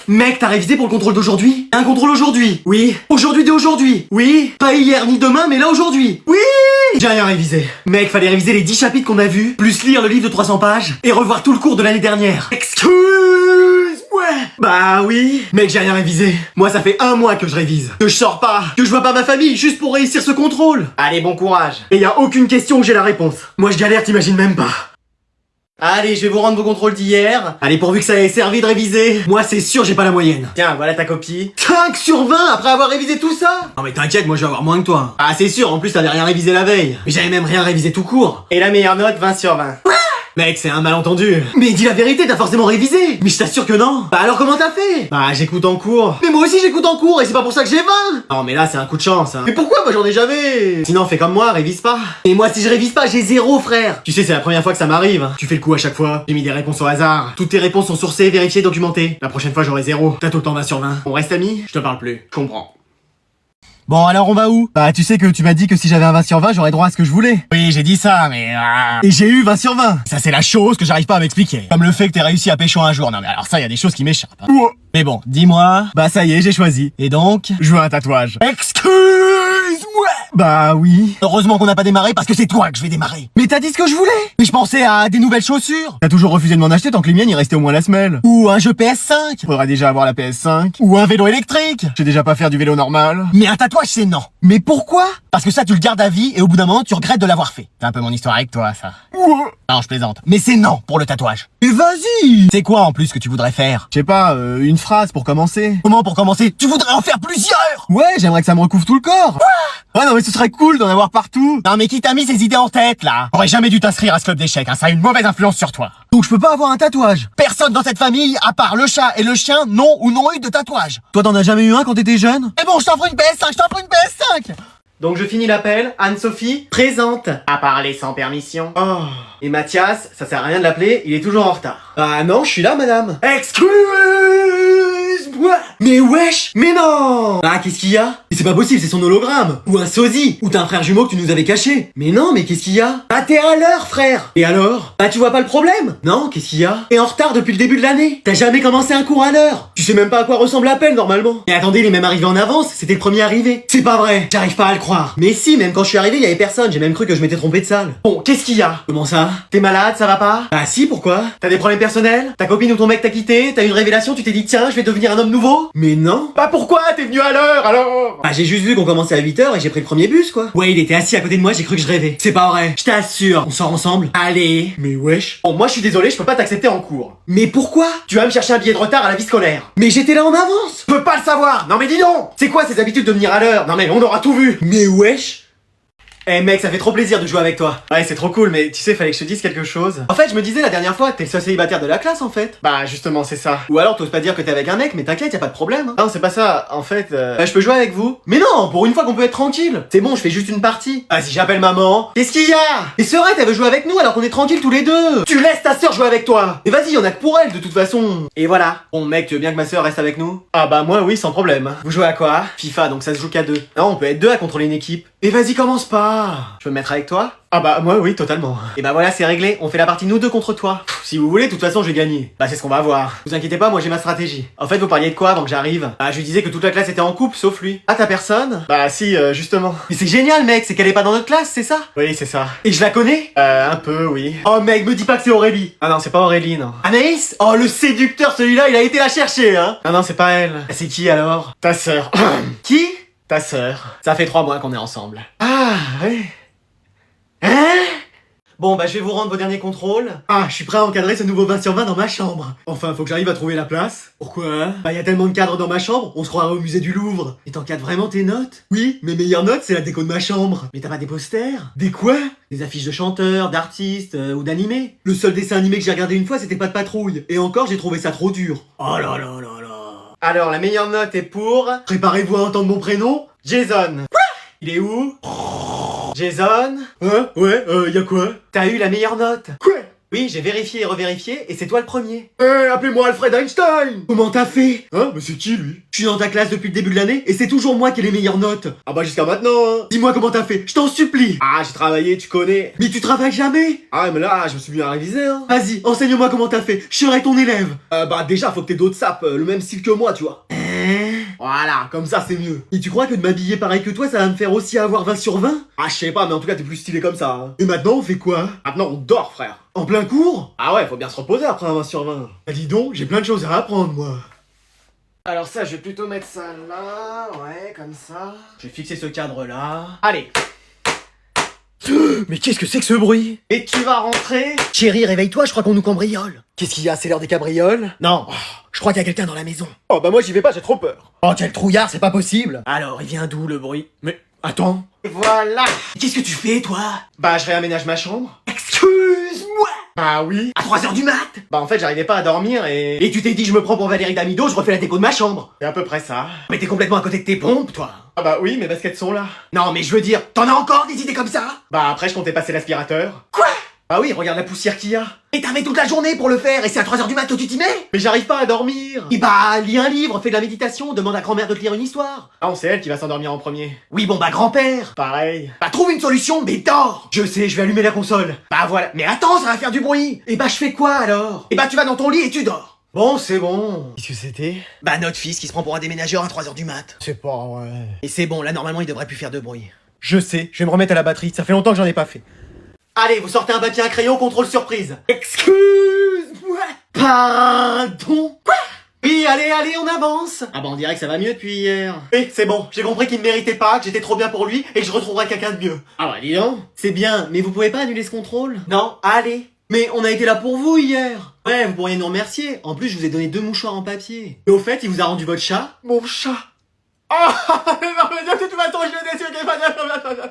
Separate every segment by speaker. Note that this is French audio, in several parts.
Speaker 1: Mec, t'as révisé pour le contrôle d'aujourd'hui? Un contrôle aujourd'hui? Oui. Aujourd'hui d'aujourd'hui? Oui. Pas hier ni demain, mais là aujourd'hui? Oui. J'ai rien révisé. Mec, fallait réviser les 10 chapitres qu'on a vus, plus lire le livre de 300 pages, et revoir tout le cours de l'année dernière. Excuse-moi. Bah oui. Mec, j'ai rien révisé. Moi, ça fait 1 mois que je révise. Que je sors pas. Que je vois pas ma famille, juste pour réussir ce contrôle. Allez, bon courage. Et y a aucune question où j'ai la réponse. Moi, je galère, t'imagines même pas. Allez, je vais vous rendre vos contrôles d'hier. Allez, pourvu que ça ait servi de réviser. Moi, c'est sûr, j'ai pas la moyenne. Tiens, voilà ta copie. 5 sur 20 après avoir révisé tout ça? Non mais t'inquiète, moi je vais avoir moins que toi. Ah, c'est sûr, en plus t'avais rien révisé la veille. Mais j'avais même rien révisé tout court. Et la meilleure note, 20 sur 20. Mec, c'est un malentendu. Mais dis la vérité, t'as forcément révisé. Mais je t'assure que non. Bah alors comment t'as fait? Bah j'écoute en cours. Mais moi aussi j'écoute en cours et c'est pas pour ça que j'ai 20. Non mais là c'est un coup de chance hein. Mais pourquoi moi j'en ai jamais? Sinon fais comme moi, révise pas. Et moi si je révise pas, j'ai 0 frère. Tu sais c'est la première fois que ça m'arrive. Tu fais le coup à chaque fois. J'ai mis des réponses au hasard. Toutes tes réponses sont sourcées, vérifiées, documentées. La prochaine fois j'aurai 0. T'as tout le temps 20 sur 20. On reste amis? Je te parle plus. Je comprends. Bon alors on va où? Bah tu sais que tu m'as dit que si j'avais un 20 sur 20 j'aurais droit à ce que je voulais. Oui j'ai dit ça mais... Et j'ai eu 20 sur 20. Ça c'est la chose que j'arrive pas à m'expliquer. Comme le fait que t'aies réussi à pécho un jour. Non mais alors ça y a des choses qui m'échappent hein. Mais bon, dis-moi. Bah ça y est j'ai choisi. Et donc, je veux un tatouage. Excuse-moi. Bah oui. Heureusement qu'on n'a pas démarré parce que c'est toi que je vais démarrer. Mais t'as dit ce que je voulais. Mais je pensais à des nouvelles chaussures. T'as toujours refusé de m'en acheter tant que les miennes y restaient au moins la semelle. Ou un jeu PS5. Faudra déjà avoir la PS5. Ou un vélo électrique. Je sais déjà pas faire du vélo normal. Mais un tatouage c'est non. Mais pourquoi? Parce que ça tu le gardes à vie et au bout d'un moment tu regrettes de l'avoir fait. C'est un peu mon histoire avec toi ça. Non je plaisante. Mais c'est non pour le tatouage. Et vas-y. C'est quoi en plus que tu voudrais faire? Je sais pas, une phrase pour commencer. Comment pour commencer? Tu voudrais en faire plusieurs? Ouais, j'aimerais que ça me recouvre tout le corps. Ouais non mais ce serait cool d'en avoir partout. Non mais qui t'a mis ces idées en tête là? J'aurais jamais dû t'inscrire à ce club d'échecs, hein, ça a une mauvaise influence sur toi. Donc je peux pas avoir un tatouage. Personne dans cette famille, à part le chat et le chien, n'ont eu de tatouage. Toi t'en as jamais eu un quand t'étais jeune? Eh bon, je t'offre une PS5. Donc je finis l'appel, Anne-Sophie, présente. À parler sans permission. Oh. Et Mathias, ça sert à rien de l'appeler, il est toujours en retard. Ah non, je suis là madame. Excuse-moi. Mais wesh, mais non. Ah qu'est-ce qu'il y a? Mais c'est pas possible, c'est son hologramme. Ou un sosie. Ou t'as un frère jumeau que tu nous avais caché. Mais non, mais qu'est-ce qu'il y a? Bah t'es à l'heure frère. Et alors? Bah tu vois pas le problème? Non, qu'est-ce qu'il y a? T'es en retard depuis le début de l'année. T'as jamais commencé un cours à l'heure. Tu sais même pas à quoi ressemble l'appel normalement. Et attendez, il est même arrivé en avance, c'était le premier arrivé. C'est pas vrai, j'arrive pas à le croire. Mais si, même quand je suis arrivé, il y avait personne, j'ai même cru que je m'étais trompé de salle. Bon, qu'est-ce qu'il y a? Comment ça? T'es malade, ça va pas? Ah si, pourquoi? T'as des problèmes personnels? Ta copine ou ton mec t'a quitté? T'as eu une révélation, tu t'es dit tiens, je vais devenir un homme nouveau? Mais non. Bah pourquoi? T'es venu à l'heure alors? Bah j'ai juste vu qu'on commençait à 8h et j'ai pris le premier bus quoi. Ouais, il était assis à côté de moi, j'ai cru que je rêvais. C'est pas vrai. Je t'assure, on sort ensemble. Allez. Mais wesh. Bon, moi je suis désolé, je peux pas t'accepter en cours. Mais pourquoi? Tu vas me chercher un billet de retard à la vie scolaire. Mais j'étais là en avance. Je peux pas le savoir. Non mais dis donc. C'est quoi ces habitudes de venir à l'heure? Non mais on aura tout vu. Mais wesh. Eh mec, ça fait trop plaisir de jouer avec toi. Ouais, c'est trop cool, mais tu sais, fallait que je te dise quelque chose. En fait, je me disais la dernière fois, t'es le seul célibataire de la classe en fait. Bah justement, c'est ça. Ou alors t'oses pas dire que t'es avec un mec, mais t'inquiète, y a pas de problème. Hein. Non, c'est pas ça. En fait, je peux jouer avec vous. Mais non, pour une fois qu'on peut être tranquille. C'est bon, je fais juste une partie. Ah si j'appelle maman. Qu'est-ce qu'il y a? Et Serette, elle veut jouer avec nous alors qu'on est tranquille tous les deux. Tu laisses ta sœur jouer avec toi. Et vas-y, y'en a que pour elle de toute façon. Et voilà. Bon mec, tu veux bien que ma sœur reste avec nous? Ah bah moi oui, sans problème. Vous jouez à quoi? FIFA, donc ça se joue qu'à 2. Non, on peut être 2 à contrôler une équipe. Et vas-y, commence pas. Je peux me mettre avec toi? Ah bah moi oui, totalement. Et bah voilà, c'est réglé, on fait la partie nous deux contre toi. Si vous voulez, de toute façon je vais gagner. Bah c'est ce qu'on va voir. Vous inquiétez pas, moi j'ai ma stratégie. En fait, vous parliez de quoi avant que j'arrive? Bah je lui disais que toute la classe était en couple, sauf lui. Ah t'as personne? Bah si, justement. Mais c'est génial mec, c'est qu'elle est pas dans notre classe, c'est ça? Oui, c'est ça. Et je la connais? Un peu, oui. Oh mec, me dis pas que c'est Aurélie. Ah non, c'est pas Aurélie, non. Anaïs? Oh le séducteur celui-là, il a été la chercher, hein. Ah non, c'est pas elle. C'est qui alors? Ta sœur. Qui? Ta sœur. Ça fait 3 mois qu'on est ensemble. Ah, ouais. Hein? Bon, bah je vais vous rendre vos derniers contrôles. Ah, je suis prêt à encadrer ce nouveau 20 sur 20 dans ma chambre. Enfin, faut que j'arrive à trouver la place. Pourquoi? Bah y a tellement de cadres dans ma chambre, on se croirait au musée du Louvre. Et t'encadres vraiment tes notes? Oui, mes meilleures notes, c'est la déco de ma chambre. Mais t'as pas des posters? Des quoi? Des affiches de chanteurs, d'artistes ou d'animés. Le seul dessin animé que j'ai regardé une fois, c'était Pas de patrouille. Et encore, j'ai trouvé ça trop dur. Oh là là là là. Alors, la meilleure note est pour... Préparez-vous à entendre mon prénom, Jason. Il est où? Jason? Hein? Ouais, y'a quoi? T'as eu la meilleure note. Quoi? Oui, j'ai vérifié et revérifié, et c'est toi le premier. Appelez-moi Alfred Einstein. Comment t'as fait? Hein? Mais c'est qui, lui? Je suis dans ta classe depuis le début de l'année, et c'est toujours moi qui ai les meilleures notes. Ah bah jusqu'à maintenant, hein. Dis-moi comment t'as fait, je t'en supplie. Ah, j'ai travaillé, tu connais. Mais tu travailles jamais? Ah, mais là, je me suis mis à réviser, hein. Vas-y, enseigne-moi comment t'as fait, je serai ton élève. Bah déjà, faut que t'aies d'autres sapes, le même style que moi, tu vois. Voilà, comme ça c'est mieux. Et tu crois que de m'habiller pareil que toi, ça va me faire aussi avoir 20 sur 20? Ah, je sais pas, mais en tout cas, t'es plus stylé comme ça. Hein. Et maintenant, on fait quoi? Maintenant, on dort, frère. En plein cours? Ah ouais, faut bien se reposer après un 20 sur 20. Bah dis donc, j'ai plein de choses à apprendre, moi. Alors ça, je vais plutôt mettre ça là, ouais, comme ça. Je vais fixer ce cadre là. Allez. Mais qu'est-ce que c'est que ce bruit? Et tu vas rentrer? Chérie, réveille-toi, je crois qu'on nous cambriole. Qu'est-ce qu'il y a? C'est l'heure des cabrioles? Non, je crois qu'il y a quelqu'un dans la maison. Oh bah moi j'y vais pas, j'ai trop peur. Oh quel trouillard, c'est pas possible. Alors, il vient d'où le bruit? Mais attends. Voilà. Qu'est-ce que tu fais toi? Bah je réaménage ma chambre. Excuse-moi. Bah oui. À 3h du mat? Bah en fait j'arrivais pas à dormir et... Et tu t'es dit je me prends pour Valérie Damido, je refais la déco de ma chambre. C'est à peu près ça. Mais t'es complètement à côté de tes pompes toi. Ah bah oui, mes baskets sont là. Non mais je veux dire, t'en as encore des idées comme ça? Bah après je comptais passer l'aspirateur. Quoi? Bah oui, regarde la poussière qu'il y a. Et t'avais toute la journée pour le faire et c'est à 3h du mat que tu t'y mets? Mais j'arrive pas à dormir. Et bah lis un livre, fais de la méditation, demande à grand-mère de te lire une histoire. Ah, c'est elle qui va s'endormir en premier. Oui bon bah grand-père. Pareil. Bah trouve une solution, mais dors. Je sais, je vais allumer la console. Bah voilà. Mais attends, ça va faire du bruit. Et bah je fais quoi alors? Et bah tu vas dans ton lit et tu dors. Bon, c'est bon. Qu'est-ce que c'était? Bah notre fils qui se prend pour un déménageur à 3h du mat. C'est pas vrai. Et c'est bon, là normalement il devrait plus faire de bruit. Je sais, je vais me remettre à la batterie, ça fait longtemps que j'en ai pas fait. Allez, vous sortez un papier, un crayon, contrôle surprise. Excuse-moi. Pardon? Quoi? Oui, allez, on avance. Ah bah on dirait que ça va mieux depuis hier. Eh, c'est bon, j'ai compris qu'il ne méritait pas, que j'étais trop bien pour lui et que je retrouverai quelqu'un de mieux. Ah bah dis donc. C'est bien, mais vous pouvez pas annuler ce contrôle? Non, allez. Mais on a été là pour vous hier. Ouais, vous pourriez nous remercier. En plus, je vous ai donné 2 mouchoirs en papier. Et au fait, il vous a rendu votre chat? Mon chat. Oh non mais de toute façon je vais déçu.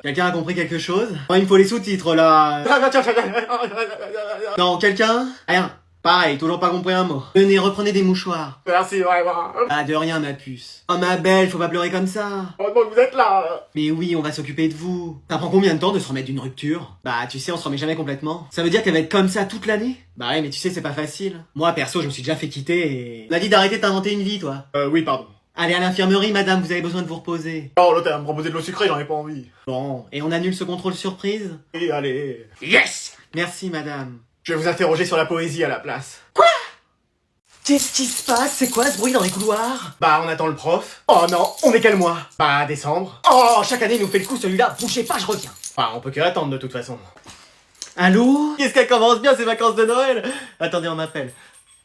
Speaker 1: Quelqu'un a compris quelque chose? Oh, il me faut les sous-titres là. Non, quelqu'un? Rien. Pareil, toujours pas compris un mot. Venez, reprenez des mouchoirs. Merci vraiment. Ah de rien ma puce. Oh ma belle, faut pas pleurer comme ça. Heureusement que vous êtes là. Mais oui, on va s'occuper de vous. Ça prend combien de temps de se remettre d'une rupture? Bah tu sais, on se remet jamais complètement. Ça veut dire qu'elle va être comme ça toute l'année? Bah ouais, mais tu sais, c'est pas facile. Moi perso, je me suis déjà fait quitter et... On a dit d'arrêter de t'inventer une vie toi. Oui, pardon. Allez à l'infirmerie, madame, vous avez besoin de vous reposer. Oh, l'autre, elle va me proposer de l'eau sucrée, j'en ai pas envie. Bon, et on annule ce contrôle surprise? Et allez. Yes! Merci, madame. Je vais vous interroger sur la poésie à la place. Quoi? Qu'est-ce qui se passe? C'est quoi ce bruit dans les couloirs? Bah, on attend le prof. Oh non, on est quel mois? Bah, décembre. Oh, chaque année, il nous fait le coup celui-là. Bougez pas, je reviens. Bah, on peut que attendre de toute façon. Allô? Qu'est-ce qu'elle commence bien ces vacances de Noël? Attendez, on m'appelle.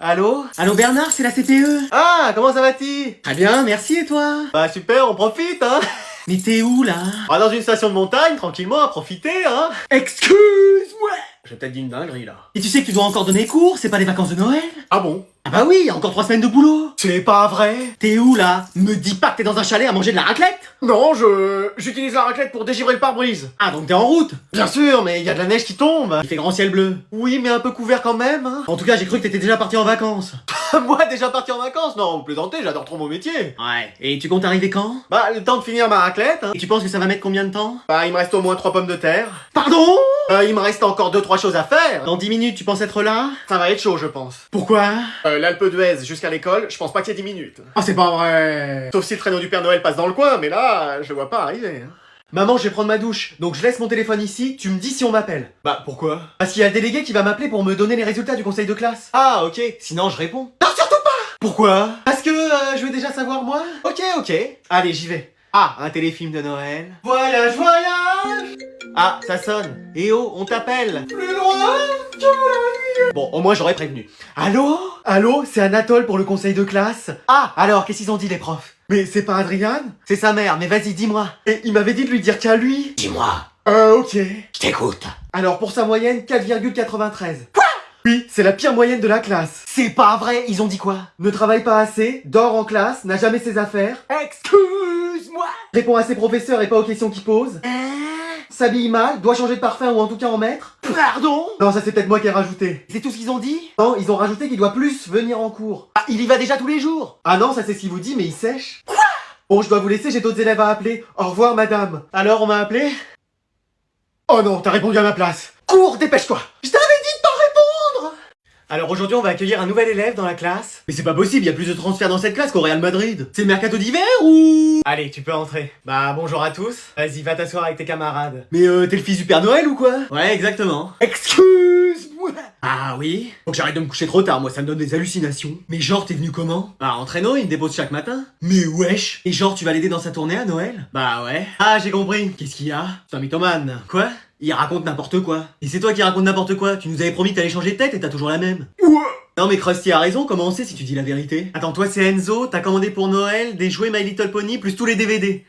Speaker 1: Allô? Allô Bernard, c'est la CPE. Ah, comment ça va-t-il? Très bien, merci et toi? Bah super, on profite, hein. Mais t'es où là? Ah, dans une station de montagne, tranquillement, à profiter, hein. Excuse-moi. J'ai peut-être dit une dinguerie là. Et tu sais que tu dois encore donner cours, c'est pas les vacances de Noël? Ah bon? Ah bah oui, encore 3 semaines de boulot. C'est pas vrai. T'es où là? Me dis pas que t'es dans un chalet à manger de la raclette? Non, j'utilise la raclette pour dégivrer le pare-brise. Ah donc t'es en route? Bien sûr, mais il y a de la neige qui tombe. Il fait grand ciel bleu. Oui, mais un peu couvert quand même, hein. En tout cas, j'ai cru que t'étais déjà parti en vacances. Moi déjà parti en vacances? Non, vous plaisantez, j'adore trop mon métier. Ouais. Et tu comptes arriver quand? Bah, le temps de finir ma raclette, hein. Et tu penses que ça va mettre combien de temps? Bah, il me reste au moins 3 pommes de terre. Pardon? Il me reste encore 2-3 choses à faire. Dans 10 minutes, tu penses être là? Ça va être chaud, je pense. Pourquoi? L'Alpe d'Huez jusqu'à l'école, je pense pas qu'il y ait 10 minutes. Ah, c'est pas vrai. Sauf si le traîneau du Père Noël passe dans le coin, mais là, je le vois pas arriver. Hein. Maman, je vais prendre ma douche, donc je laisse mon téléphone ici, tu me dis si on m'appelle. Bah, pourquoi? Parce qu'il y a le délégué qui va m'appeler pour me donner les résultats du conseil de classe. Ah, ok, sinon je réponds. Non, surtout pas! Pourquoi? Parce que je veux déjà savoir moi. Ok. Allez, j'y vais. Ah, un téléfilm de Noël. Voyage! Ah, ça sonne. Eh oh, on t'appelle. Plus loin que la nuit. Bon, au moins j'aurais prévenu. Allô, c'est Anatole pour le conseil de classe. Ah, alors, qu'est-ce qu'ils ont dit les profs? Mais c'est pas Adrien? C'est sa mère, mais vas-y, dis-moi. Et il m'avait dit de lui dire qu'à lui. Dis-moi. Ok. Je t'écoute. Alors, pour sa moyenne, 4,93. Quoi? Oui, c'est la pire moyenne de la classe. C'est pas vrai, ils ont dit quoi? Ne travaille pas assez, dort en classe, n'a jamais ses affaires. Excuse-moi. Répond à ses professeurs et pas aux questions qu'ils posent. S'habille mal, doit changer de parfum ou en tout cas en mettre. Pardon? Non, ça c'est peut-être moi qui ai rajouté. C'est tout ce qu'ils ont dit? Non, ils ont rajouté qu'il doit plus venir en cours. Ah, il y va déjà tous les jours? Ah non, ça c'est ce qu'il vous dit, mais il sèche. Quoi? Bon, je dois vous laisser, j'ai d'autres élèves à appeler. Au revoir, madame. Alors, on m'a appelé? Oh non, t'as répondu à ma place. Cours, dépêche-toi. Je t'avais dit de pas répondre. Alors aujourd'hui on va accueillir un nouvel élève dans la classe. Mais c'est pas possible, il y a plus de transferts dans cette classe qu'au Real Madrid. C'est le mercato d'hiver ou... Allez, tu peux entrer. Bah bonjour à tous. Vas-y, va t'asseoir avec tes camarades. Mais t'es le fils du Père Noël ou quoi? Ouais, exactement. Excuse-moi. Ah oui? Faut que j'arrête de me coucher trop tard, moi ça me donne des hallucinations. Mais genre t'es venu comment? Bah en traîneau, il me dépose chaque matin. Mais wesh. Et genre tu vas l'aider dans sa tournée à Noël? Bah ouais. Ah j'ai compris. Qu'est-ce qu'il y a? C'est un mythomane. Quoi? Il raconte n'importe quoi. Et c'est toi qui raconte n'importe quoi. Tu nous avais promis que t'allais changer de tête et t'as toujours la même. Non mais Krusty a raison, comment on sait si tu dis la vérité? Attends, toi c'est Enzo, t'as commandé pour Noël des jouets My Little Pony plus tous les DVD.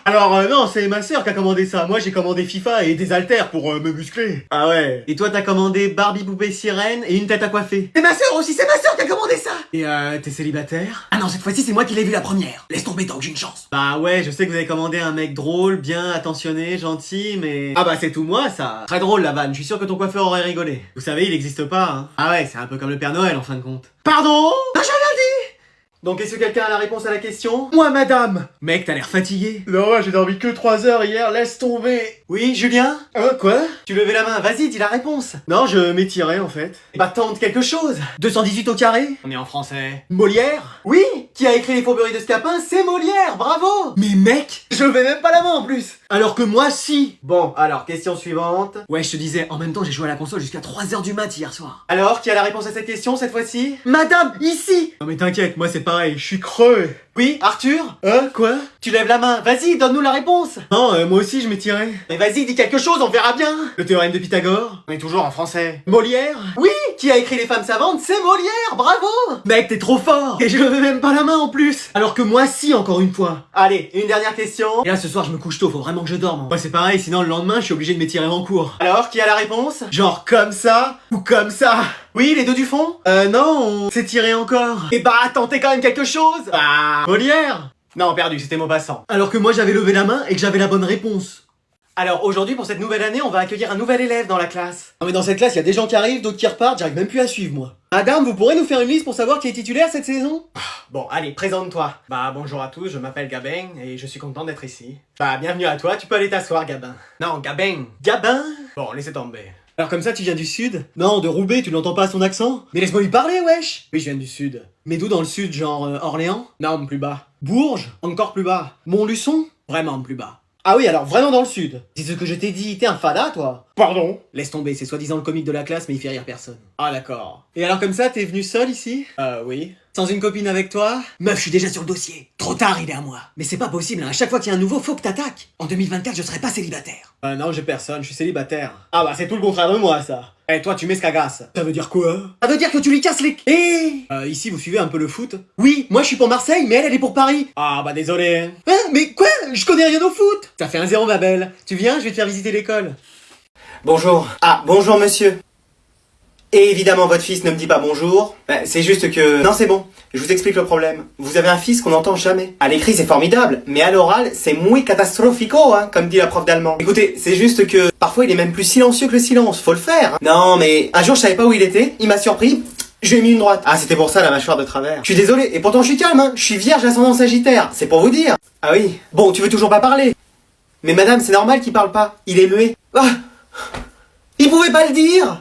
Speaker 1: Alors non, c'est ma sœur qui a commandé ça. Moi j'ai commandé FIFA et des haltères pour me muscler. Ah ouais. Et toi t'as commandé Barbie poupée sirène et une tête à coiffer. C'est ma sœur aussi, c'est ma sœur qui a commandé ça. Et t'es célibataire? Ah non, cette fois-ci c'est moi qui l'ai vu la première. Laisse tomber tant que j'ai une chance. Bah ouais, je sais que vous avez commandé un mec drôle, bien attentionné, gentil, mais... Ah bah c'est tout moi ça. Très drôle la vanne, je suis sûr que ton coiffeur aurait rigolé. Vous savez, il existe pas, hein. Ah ouais, c'est un peu comme le Père Noël en fin de compte. Pardon? Non, j'ai rien dit. Donc est-ce que quelqu'un a la réponse à la question? Moi madame. Mec, t'as l'air fatigué. Non, j'ai dormi que 3 heures hier, laisse tomber. Oui, Julien? Quoi? Tu levais la main, vas-y, dis la réponse. Non, je m'étirais en fait. Bah tente quelque chose. 218 au carré? On est en français. Molière? Oui. Qui a écrit les fourberies de Scapin? C'est Molière, bravo. Mais mec, je levais même pas la main en plus. Alors que moi si. Bon, alors, question suivante. Ouais, je te disais, en même temps j'ai joué à la console jusqu'à 3h du mat hier soir. Alors, qui a la réponse à cette question cette fois-ci? Madame, ici. Non mais t'inquiète, moi c'est pareil, je suis creux. Oui, Arthur? Quoi? Tu lèves la main, vas-y, donne-nous la réponse. Non, moi aussi je m'étirais. Mais vas-y, dis quelque chose, on verra bien. Le théorème de Pythagore? On est toujours en français. Molière? Oui, qui a écrit les femmes savantes? C'est Molière, bravo. Mec, t'es trop fort. Et je levais même pas la main en plus. Alors que moi si, encore une fois. Allez, une dernière question. Et là ce soir je me couche tôt, faut vraiment que je dorme. Ouais, c'est pareil, sinon le lendemain je suis obligé de m'étirer en cours. Alors, qui a la réponse? Genre comme ça ou comme ça? Oui, les deux du fond? Non, on s'est tiré encore. Et bah, tentez quand même quelque chose. Bah, Molière. Non, perdu, c'était Maupassant. Alors que moi j'avais levé la main et que j'avais la bonne réponse. Alors aujourd'hui, pour cette nouvelle année, on va accueillir un nouvel élève dans la classe. Non mais dans cette classe, il y a des gens qui arrivent, d'autres qui repartent, j'arrive même plus à suivre moi. Madame, vous pourrez nous faire une liste pour savoir qui est titulaire cette saison? Bon, allez, présente-toi. Bah bonjour à tous, je m'appelle Gabin et je suis content d'être ici. Bah bienvenue à toi, tu peux aller t'asseoir Gabin. Non, Gabin. Gabin? Bon, laissez tomber. Alors comme ça, tu viens du sud? Non, de Roubaix, tu l'entends pas à son accent? Mais laisse-moi lui parler, wesh! Oui, je viens du sud. Mais d'où dans le sud, genre Orléans? Non, plus bas. Bourges? Encore plus bas. Montluçon? Vraiment plus bas. Ah oui, alors vraiment dans le sud. C'est ce que je t'ai dit, t'es un fada, toi? Pardon? Laisse tomber, c'est soi-disant le comique de la classe, mais il fait rire personne. Ah d'accord. Et alors comme ça, t'es venu seul ici? Oui. Sans une copine avec toi? Meuf, je suis déjà sur le dossier. Trop tard, il est à moi. Mais c'est pas possible, hein. À chaque fois qu'il y a un nouveau, faut que t'attaques. En 2024, je serai pas célibataire. Non, j'ai personne, je suis célibataire. Ah bah c'est tout le contraire de moi, ça. Eh, toi, tu mets ce cagasse. Ça veut dire quoi? Ça veut dire que tu lui casses les... ici, vous suivez un peu le foot? Oui, moi je suis pour Marseille, mais elle est pour Paris. Ah bah désolé. Hein, mais quoi? Je connais rien au foot. Ça fait 1-0, ma belle. Tu viens, je vais te faire visiter l'école.
Speaker 2: Bonjour. Ah, bonjour monsieur. Et évidemment, votre fils ne me dit pas bonjour. C'est juste que... Non, c'est bon. Je vous explique le problème. Vous avez un fils qu'on n'entend jamais. À l'écrit, c'est formidable. Mais à l'oral, c'est muy catastrophico, hein, comme dit la prof d'allemand. Écoutez, c'est juste que... Parfois, il est même plus silencieux que le silence. Faut le faire. Hein. Non, mais... Un jour, je savais pas où il était. Il m'a surpris. Je lui ai mis une droite. Ah, c'était pour ça, la mâchoire de travers. Je suis désolé. Et pourtant, je suis calme, hein. Je suis vierge ascendant sagittaire. C'est pour vous dire. Ah oui. Bon, tu veux toujours pas parler. Mais madame, c'est normal qu'il parle pas. Il est muet. Ah, il pouvait pas le dire.